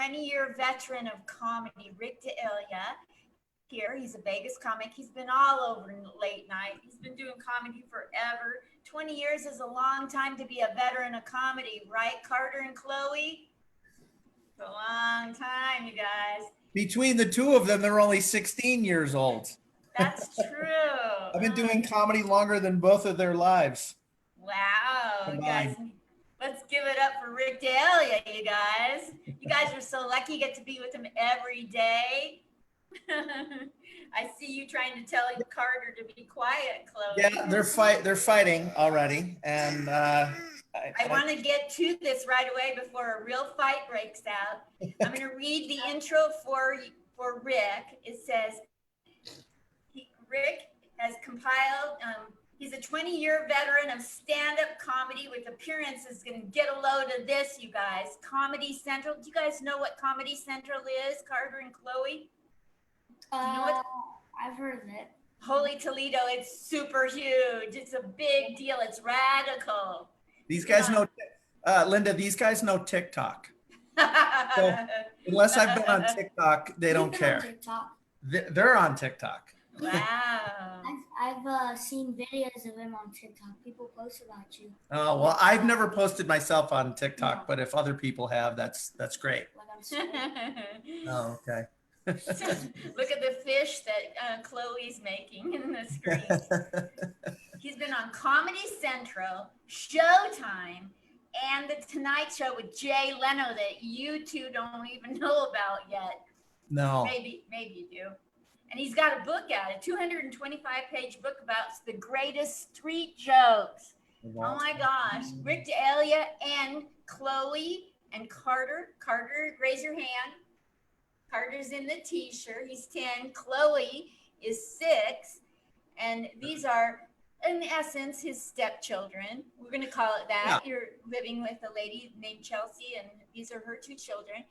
20-year veteran of comedy, Rick D'Elia. Here, he's a Vegas comic. He's been all over late night. He's been doing comedy forever. 20 years is a long time to be a veteran of comedy, right, Carter and Chloe? It's a long time, you guys. Between the two of them, they're only 16 years old. That's true. I've been doing comedy longer than both of their lives. Wow, guys. Let's give it up for Rick D'Elia, you guys. You guys are so lucky you get to be with him every day. I see you trying to tell Carter to be quiet, Chloe. Yeah, they're fighting already, and I want to get to this right away before a real fight breaks out. I'm going to read the intro for Rick. It says, Rick has compiled, he's a 20-year veteran of stand-up comedy with appearances. Going to get a load of this, you guys. Comedy Central. Do you guys know what Comedy Central is, Carter and Chloe? You know what? I've heard of it. Holy Toledo, it's super huge. It's a big deal. It's radical. These guys know, Linda, these guys know TikTok. So unless I've been on TikTok, they don't care. They're on TikTok. Wow. I've seen videos of him on TikTok. People post about you. Oh, well, I've never posted myself on TikTok, but if other people have, that's great. Oh, okay. Look at the fish that Chloe's making in the screen. He's been on Comedy Central, Showtime, and The Tonight Show with Jay Leno that you two don't even know about yet. No. Maybe you do. And he's got a book out, a 225-page book about the greatest street jokes. Wow. Oh my gosh. Rick D'Elia and Chloe and Carter. Carter, raise your hand. Carter's in the t-shirt. He's 10. Chloe is 6. And these are, in essence, his stepchildren. We're going to call it that. Yeah. You're living with a lady named Chelsy, and these are her 2 children.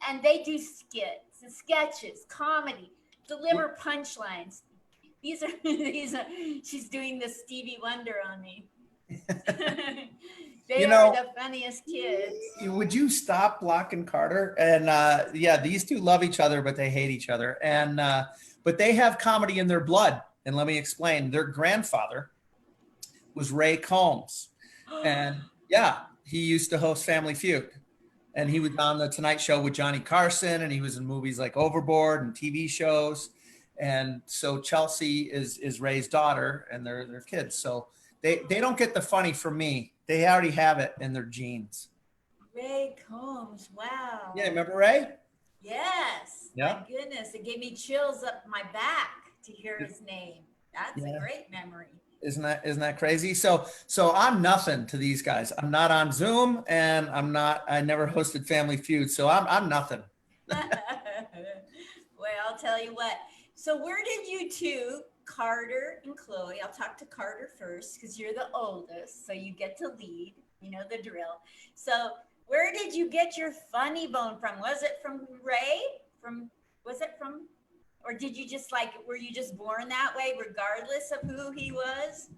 And they do skits, sketches, comedy, deliver punchlines. These are she's doing the Stevie Wonder on me. They are the funniest kids. Would you stop blocking Carter? And yeah, these two love each other, but they hate each other. And but they have comedy in their blood. And let me explain. Their grandfather was Ray Combs. And yeah, he used to host Family Feud. And he was on the Tonight Show with Johnny Carson, and he was in movies like Overboard and TV shows. And so Chelsy is Ray's daughter, and they're kids. So they don't get the funny from me. They already have it in their genes. Ray Combs, wow. Yeah, remember Ray? Yes. Yeah. My goodness, it gave me chills up my back to hear his name. That's a great memory. Isn't that crazy? So I'm nothing to these guys. I'm not on Zoom, and I never hosted Family Feud, so I'm nothing. Well, I'll tell you what. So where did you two, Carter and Chloe, I'll talk to Carter first because you're the oldest, so you get to lead, you know the drill. So where did you get your funny bone from? Was it from Ray? Or did you just were you just born that way regardless of who he was?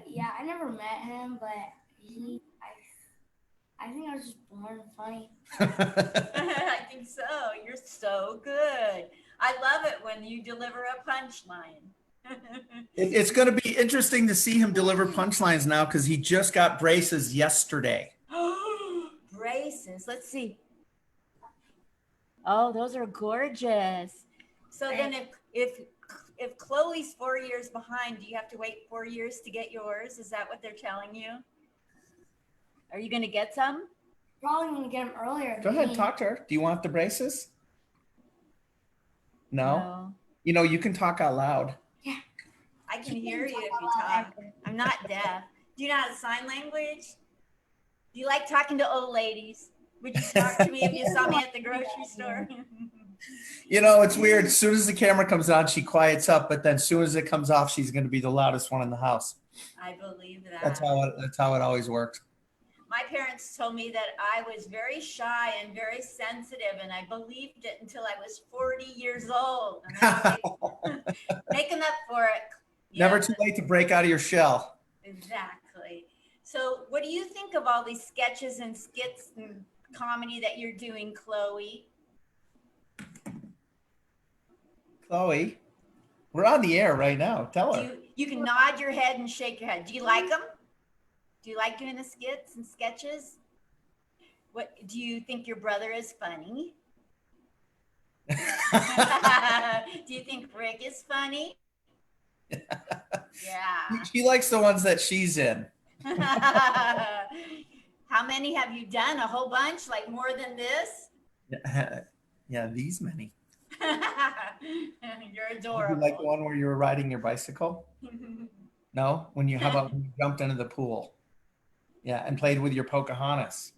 Yeah, I never met him, but I think I was just born funny. I think so. You're so good. I love it when you deliver a punchline. It's going to be interesting to see him deliver punchlines now because he just got braces yesterday. Braces. Let's see. Oh, those are gorgeous. So then if Chloe's 4 years behind, do you have to wait 4 years to get yours? Is that what they're telling you? Are you going to get some? Probably going to get them earlier. Go ahead, talk to her. Do you want the braces? No. You know, you can talk out loud. Yeah. I can hear you if you talk. I'm not deaf. Do you know how to sign language? Do you like talking to old ladies? Would you talk to me if you saw me at the grocery store? You know, it's weird. As soon as the camera comes on, she quiets up, but then as soon as it comes off, she's going to be the loudest one in the house. I believe that. That's how it always works. My parents told me that I was very shy and very sensitive, and I believed it until I was 40 years old. Making up for it. Never too late to break out of your shell. Exactly. So what do you think of all these sketches and skits and comedy that you're doing, Chloe? Chloe, we're on the air right now. Tell her. You can nod your head and shake your head. Do you like them? Do you like doing the skits and sketches? What do you think your brother is funny? Do you think Rick is funny? Yeah. She likes the ones that she's in. How many have you done? A whole bunch? Like more than this? Yeah, these many. You're You adorable. like the one where you were riding your bicycle? No? How about when you jumped into the pool? Yeah, and played with your Pocahontas.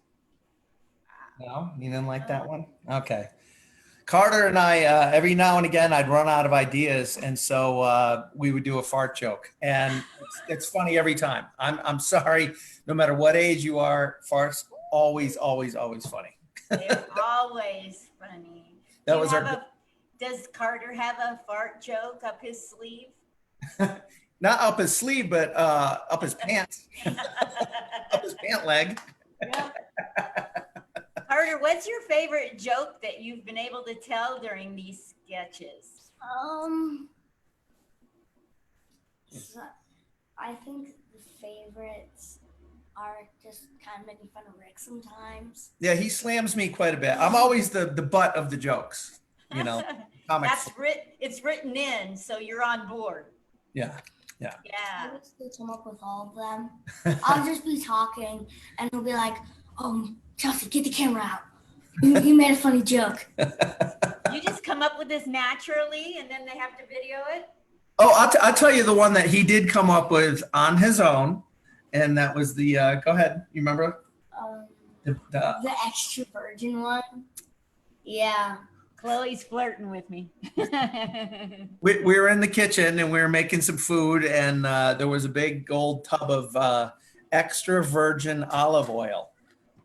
No? You didn't like that one? Okay. Carter and I, every now and again, I'd run out of ideas. And so we would do a fart joke. And it's funny every time. I'm sorry, no matter what age you are, farts always, always, always funny. They're always funny. That was Does Carter have a fart joke up his sleeve? not up his sleeve, but up his pants, up his pant leg. Yeah. Carter, what's your favorite joke that you've been able to tell during these sketches? So I think the favorites are just kind of making fun of Rick sometimes. Yeah, he slams me quite a bit. I'm always the butt of the jokes, you know. It's written in, so you're on board. Yeah. I Yeah. would still come up with all of them. I'll just be talking, and he'll be like, Chelsy, get the camera out. You made a funny joke. You just come up with this naturally, and then they have to video it? Oh, I'll tell you the one that he did come up with on his own, and that was the. Go ahead. You remember? The extra virgin one. Yeah. Chloe's flirting with me. We were in the kitchen and we were making some food, and there was a big old tub of extra virgin olive oil.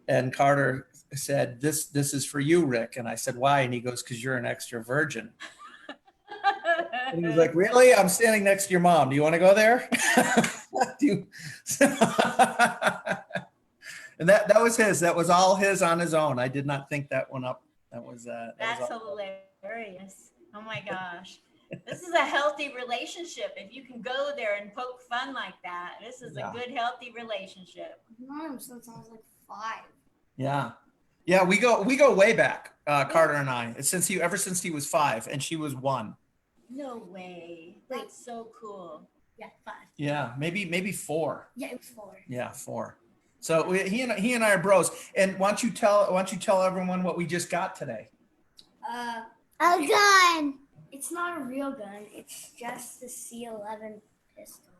And Carter said, "This is for you, Rick." And I said, "Why?" And he goes, "Because you're an extra virgin." And he was like, "Really? I'm standing next to your mom. Do you want to go there?" And that was his. That was all his on his own. I did not think that one up. That's hilarious. Oh my gosh. This is a healthy relationship. If you can go there and poke fun like that, this is a good, healthy relationship. I've known him since I was like 5. Yeah. Yeah, we go way back, Carter and I. Ever since he was 5 and she was 1. No way. That's so cool. Yeah, 5. Yeah, maybe 4. Yeah, it was 4. Yeah, 4. So he and I are bros. And why don't you tell everyone what we just got today? A gun. It's not a real gun. It's just the C11 pistol.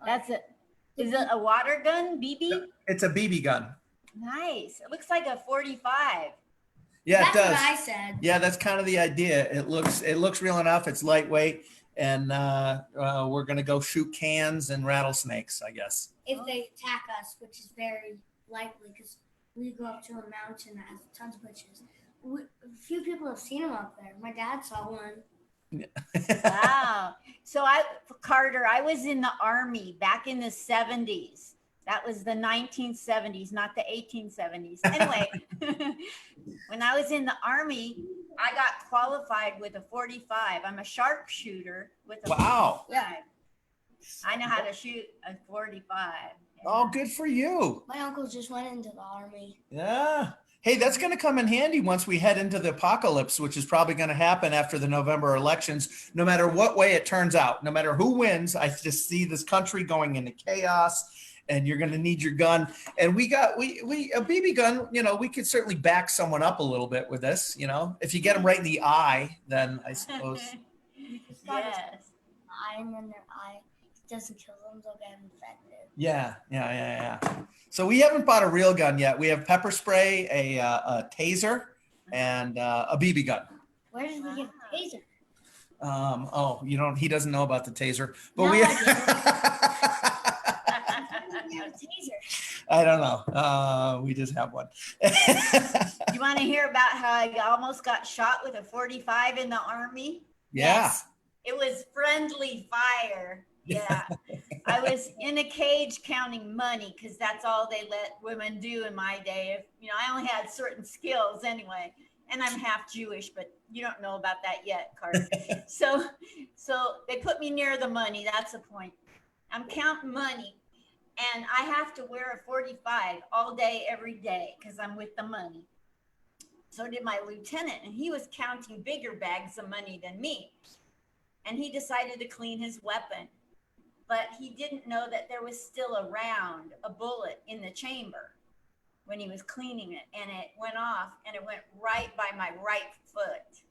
That's it. Is it a water gun, BB? It's a BB gun. Nice. It looks like a 45. Yeah, That's it does. what I said. Yeah, that's kind of the idea. It looks real enough. It's lightweight, and we're gonna go shoot cans and rattlesnakes, I guess. If they attack us, which is very likely because we go up to a mountain that has tons of bushes. A few people have seen them up there. My dad saw one. Wow. So Carter, I was in the Army back in the 70s. That was the 1970s, not the 1870s. Anyway, when I was in the Army, I got qualified with a 45. I'm a sharpshooter with a 45. I know how to shoot a 45. Yeah. Oh, good for you. My uncle just went into the Army. Yeah. Hey, that's going to come in handy once we head into the apocalypse, which is probably going to happen after the November elections. No matter what way it turns out, no matter who wins, I just see this country going into chaos, and you're going to need your gun. And we a BB gun, we could certainly back someone up a little bit with this, if you get them right in the eye, then I suppose. Yes. In their eye. It doesn't kill them, they'll get infected. Yeah. So we haven't bought a real gun yet. We have pepper spray, a taser, and a BB gun. Where did we get a taser? He doesn't know about the taser, but No, we. I have a taser. I don't know. We just have one. You want to hear about how I almost got shot with a 45 in the Army? Yeah. Yes. It was friendly fire. Yeah. I was in a cage counting money because that's all they let women do in my day. If, you know, I only had certain skills anyway, and I'm half Jewish, but you don't know about that yet, Carter. so they put me near the money. That's the point. I'm counting money, and I have to wear a 45 all day, every day, because I'm with the money. So did my lieutenant, and he was counting bigger bags of money than me. And he decided to clean his weapon. But he didn't know that there was still a round, a bullet in the chamber when he was cleaning it. And it went off, and it went right by my right foot.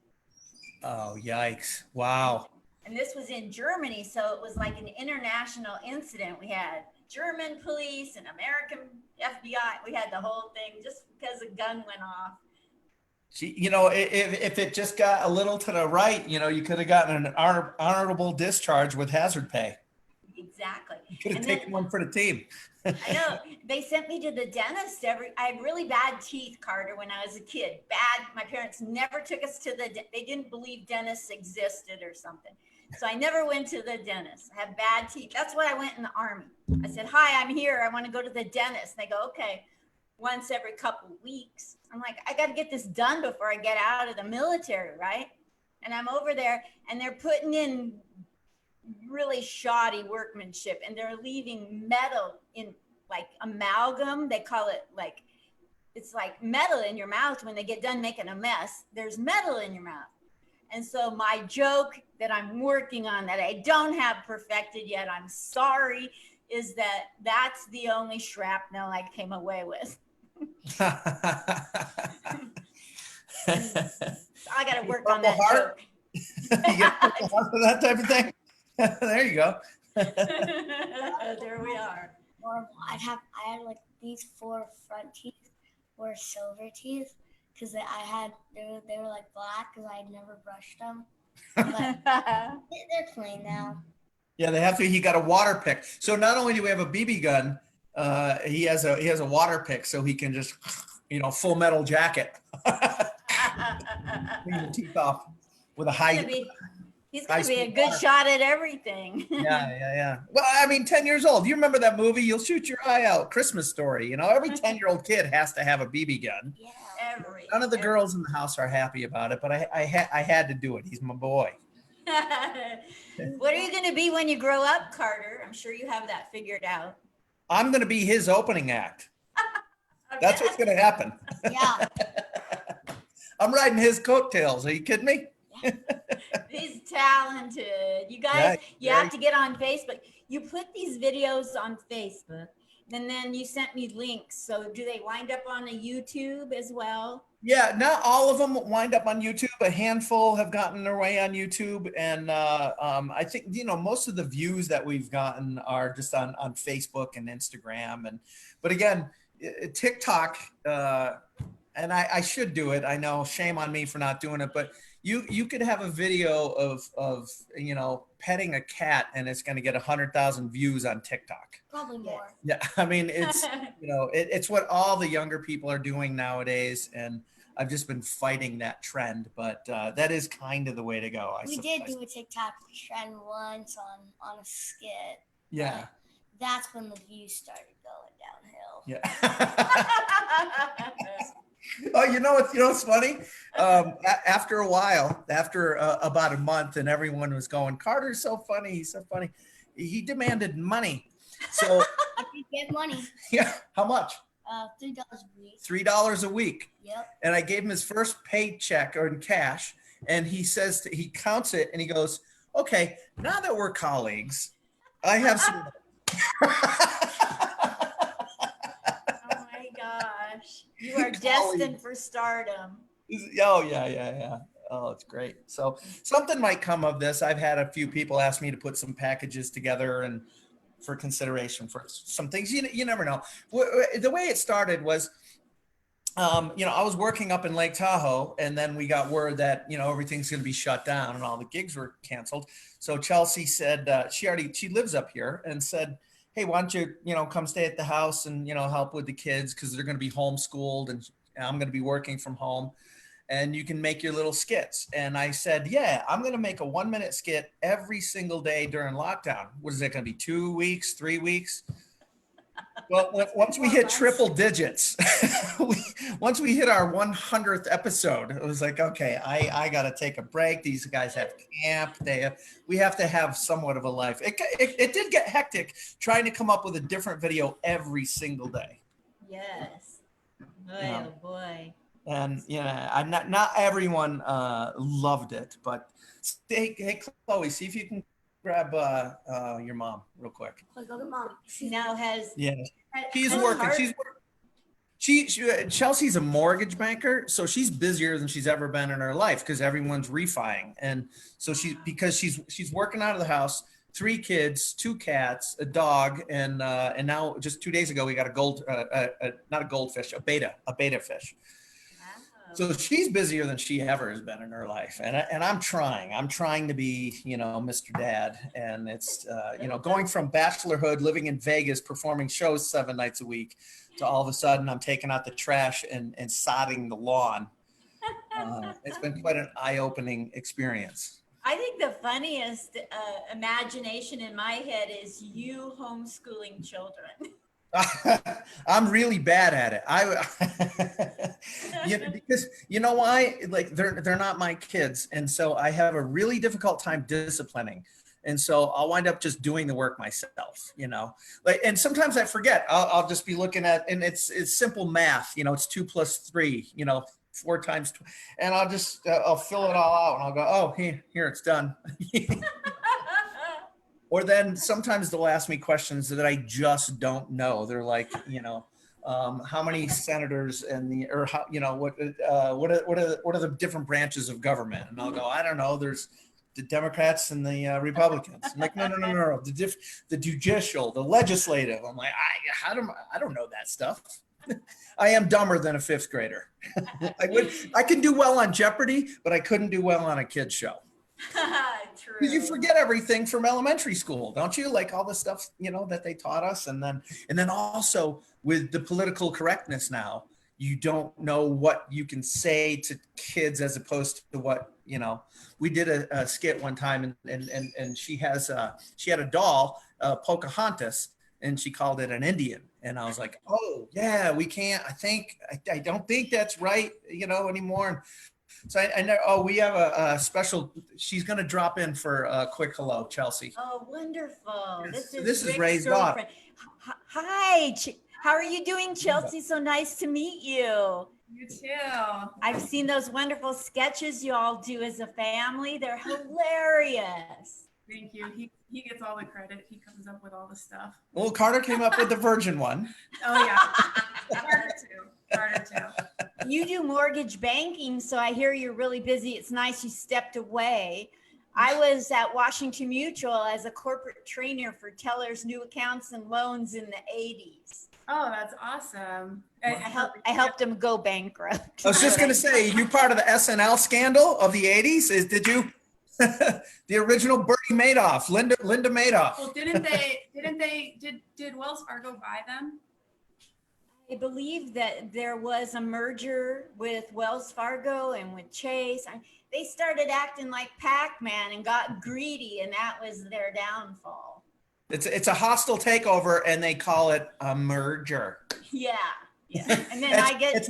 Oh, yikes. Wow. And this was in Germany, so it was like an international incident. We had German police and American FBI. We had the whole thing just because a gun went off. You know, if it just got a little to the right, you know, you could have gotten an honorable discharge with hazard pay. Exactly. You could have taken one for the team. I know. They sent me to the dentist I had really bad teeth, Carter, when I was a kid. Bad. My parents never took us to they didn't believe dentists existed or something. So I never went to the dentist. I had bad teeth. That's why I went in the Army. I said, hi, I'm here. I want to go to the dentist. And they go, okay. Once every couple of weeks. I'm like, I got to get this done before I get out of the military, right? And I'm over there, and they're putting in really shoddy workmanship, and they're leaving metal in like amalgam. They call it like, it's like metal in your mouth when they get done making a mess. There's metal in your mouth. And so my joke that I'm working on that I don't have perfected yet, I'm sorry, is that that's the only shrapnel I came away with. I got to work on that joke. You get that type of thing. There you go. There we are. I had like these 4 front teeth were silver teeth because they were like black because I had never brushed them. But they're clean now. Yeah, they have to. He got a water pick. So not only do we have a BB gun, he has a water pick, so he can just, you know, Full Metal Jacket. Clean the teeth off with a high. He's going to be a good shot at everything. Yeah. Well, I mean, 10 years old. You remember that movie? You'll shoot your eye out. Christmas Story. You know, every 10-year-old kid has to have a BB gun. Yeah. None of the girls in the house are happy about it, but I had to do it. He's my boy. What are you going to be when you grow up, Carter? I'm sure you have that figured out. I'm going to be his opening act. Okay. That's what's going to happen. Yeah. I'm riding his coattails. Are you kidding me? He's talented. You guys, you have to get on Facebook. You put these videos on Facebook, and then you sent me links. So do they wind up on a YouTube as well? Yeah, not all of them wind up on YouTube. A handful have gotten their way on YouTube. And I think, you know, most of the views that we've gotten are just on Facebook and Instagram. But again, TikTok, and I should do it. I know, shame on me for not doing it, but you could have a video of you know, petting a cat, and it's going to get 100,000 views on TikTok. Probably more. Yeah, I mean, it's, you know, it's what all the younger people are doing nowadays, and I've just been fighting that trend, but that is kind of the way to go. We did do a TikTok trend once on a skit. Yeah. That's when the views started going downhill. Yeah. Oh, you know what's funny? After a while, after about a month, and everyone was going, Carter's so funny. He's so funny. He demanded money. So I could get money. Yeah. How much? $3 a week. $3 a week. Yep. And I gave him his first paycheck or in cash. And he says, he counts it and he goes, okay, now that we're colleagues, I have some. You are destined for stardom. Oh, yeah. Oh, it's great. So something might come of this. I've had a few people ask me to put some packages together and for consideration for some things. You never know. The way it started was, you know, I was working up in Lake Tahoe, and then we got word that, you know, everything's going to be shut down and all the gigs were canceled. So Chelsy said, she lives up here, and said, hey, why don't you, you know, come stay at the house and, you know, help with the kids because they're going to be homeschooled and I'm going to be working from home. and you can make your little skits. And I said, yeah, I'm going to make a 1-minute skit every single day during lockdown. What is it going to be? 2 weeks, 3 weeks? Well, once we hit triple digits, once we hit our 100th episode, it was like, okay, I got to take a break. These guys have camp. We have to have somewhat of a life. It did get hectic trying to come up with a different video every single day. Yes. Boy, Yeah. oh boy. And I'm not everyone loved it, but hey, Chloe, see if you can grab your mom real quick. Like, go to mom. She now has. Yeah, she's has working. heart- Chelsea's a mortgage banker, so she's busier than she's ever been in her life because everyone's refining, and so she's working out of the house. 3 kids, 2 cats, a dog, and now just 2 days ago we got not a goldfish, a beta fish. So she's busier than she ever has been in her life, and I'm trying to be, Mr. Dad, and it's going from bachelorhood, living in Vegas, performing shows 7 nights a week, to all of a sudden I'm taking out the trash and sodding the lawn. It's been quite an eye-opening experience. I think the funniest imagination in my head is you homeschooling children. I'm really bad at it. Because you know why? Like they're not my kids, and so I have a really difficult time disciplining. And so I'll wind up just doing the work myself, and sometimes I forget. I'll just be looking at, and it's simple math, it's 2 + 3, 4 times, and I'll fill it all out, and I'll go, oh, here it's done. Or then sometimes they'll ask me questions that I just don't know. They're like, how many senators what are the different branches of government? And I'll go, I don't know. There's the Democrats and the Republicans. I'm like, no. The judicial, the legislative. I'm like, I don't know that stuff. I am dumber than a 5th grader. I can do well on Jeopardy, but I couldn't do well on a kid's show. True. Because you forget everything from elementary school, don't you? Like all the stuff, that they taught us. And then also with the political correctness now, you don't know what you can say to kids as opposed to what, we did a skit one time and she had a doll, Pocahontas, and she called it an Indian. And I was like, oh yeah, we can't, I don't think that's right, anymore. So I know, we have a special, she's going to drop in for a quick hello, Chelsy. Oh, wonderful. Yes. This is Ray's daughter. Hi, how are you doing, Chelsy? So nice to meet you. You too. I've seen those wonderful sketches you all do as a family. They're hilarious. Thank you. He gets all the credit. He comes up with all the stuff. Well, Carter came up with the virgin one. Oh yeah. Carter too. You do mortgage banking, so I hear you're really busy. It's nice you stepped away. I was at Washington Mutual as a corporate trainer for tellers, new accounts, and loans in the 80s. Oh, that's awesome. I helped them go bankrupt. I was just going to say, you part of the SNL scandal of the 80s? Did you? The original Bernie Madoff, Linda Madoff. Well, did Wells Fargo buy them? I believe that there was a merger with Wells Fargo and with Chase. They started acting like Pac-Man and got greedy, and that was their downfall. It's a hostile takeover, and they call it a merger. Yeah. And then I got to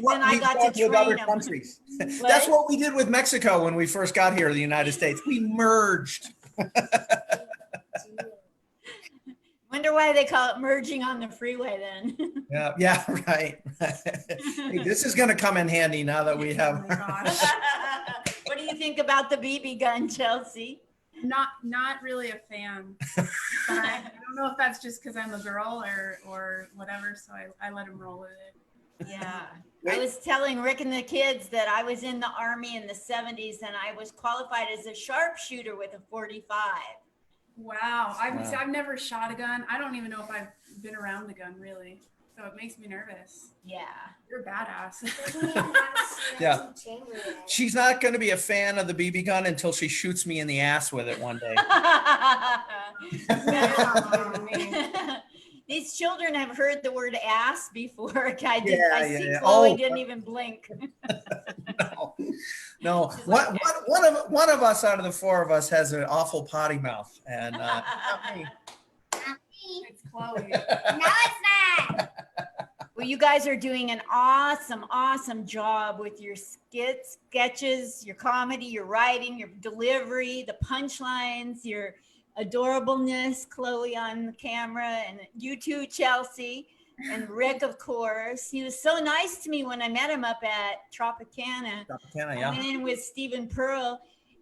train other them. Countries. That's what we did with Mexico when we first got here to the United States. We merged. Wonder why they call it merging on the freeway then. Yeah, right. Hey, this is going to come in handy now that we have. Oh my gosh. What do you think about the BB gun, Chelsea? Not really a fan. But I don't know if that's just because I'm a girl or whatever, so I let him roll with it. Yeah. I was telling Rick and the kids that I was in the Army in the 70s and I was qualified as a sharpshooter with a .45. Wow. I've never shot a gun. I don't even know if I've been around the gun really. So it makes me nervous. Yeah. You're a badass. Yeah. She's not going to be a fan of the BB gun until she shoots me in the ass with it one day. These children have heard the word ass before. I see Yeah. Chloe didn't even blink. No. No, She's one, like, one of us out of the four of us has an awful potty mouth, and not me. Not me. It's Chloe. No, it's not. Well, you guys are doing an awesome job with your skits, sketches, your comedy, your writing, your delivery, the punchlines, your adorableness, Chloe on the camera, and you too, Chelsea, and Rick, of course. He was so nice to me when I met him up at Tropicana. Tropicana, I yeah. went in with Stephen Pearl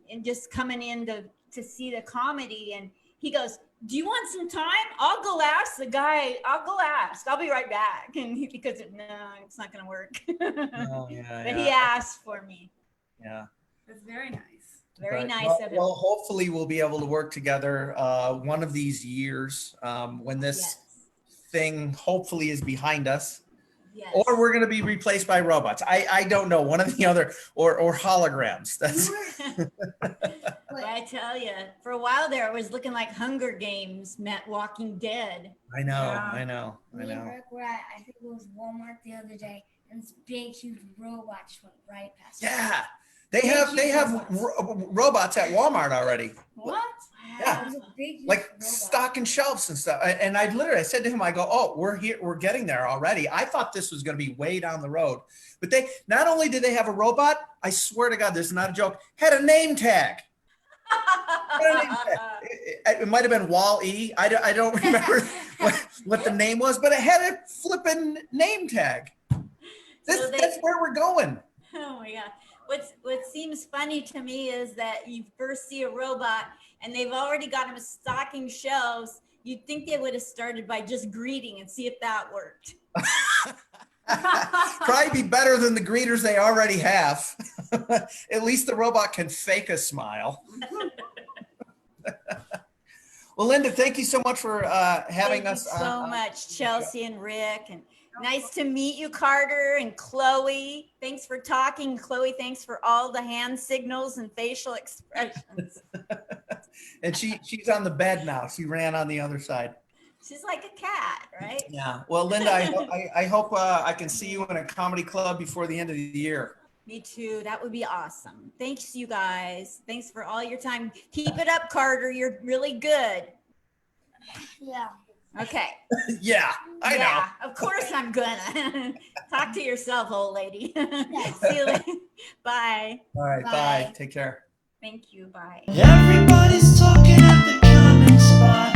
and just coming in to see the comedy, and he goes, "Do you want some time? I'll go ask the guy. I'll go ask. I'll be right back." And because no, it's not going to work. Oh, yeah, But he asked for me. yeah. That's very nice. Very But, nice well, of him. well, hopefully we'll be able to work together one of these years when this Yes. thing hopefully is behind us. Yes. Or we're going to be replaced by robots. I don't know, one or the other, or holograms. That's But I tell you, for a while there, it was looking like Hunger Games met Walking Dead. I know, Yeah. I know, I Me and know. Rick were at, I think it was Walmart the other day, and this big, huge robot just went right past us. Yeah, they have robots at Walmart already. What? Yeah. It was a big, huge Like robot. stocking shelves and stuff. And I said to him, I go, "Oh, we're here, we're getting there already." I thought this was going to be way down the road, but they not only did they have a robot, I swear to God, this is not a joke, had a name tag. It might have been Wall-E. I don't remember what the name was, but it had a flipping name tag. So That's where we're going. Oh my God. What seems funny to me is that you first see a robot and they've already got them stocking shelves. You'd think they would have started by just greeting and see if that worked. Probably be better than the greeters they already have. At least the robot can fake a smile. Well, Linda, thank you so much for having Thank us you so much, Chelsea and Rick. And nice to meet you, Carter and Chloe. Thanks for talking, Chloe. Thanks for all the hand signals and facial expressions. And she's on the bed now. She ran on the other side. She's like a cat, right? Yeah. Well, Linda, I hope I can see you in a comedy club before the end of the year. Me too. That would be awesome. Thanks, you guys. Thanks for all your time. Keep it up, Carter. You're really good. Yeah. Okay. Yeah, I know. Of course I'm gonna. Talk to yourself, old lady. See you later. Bye. All right. Bye. Bye. Take care. Thank you. Bye. Everybody's talking at the coming spot.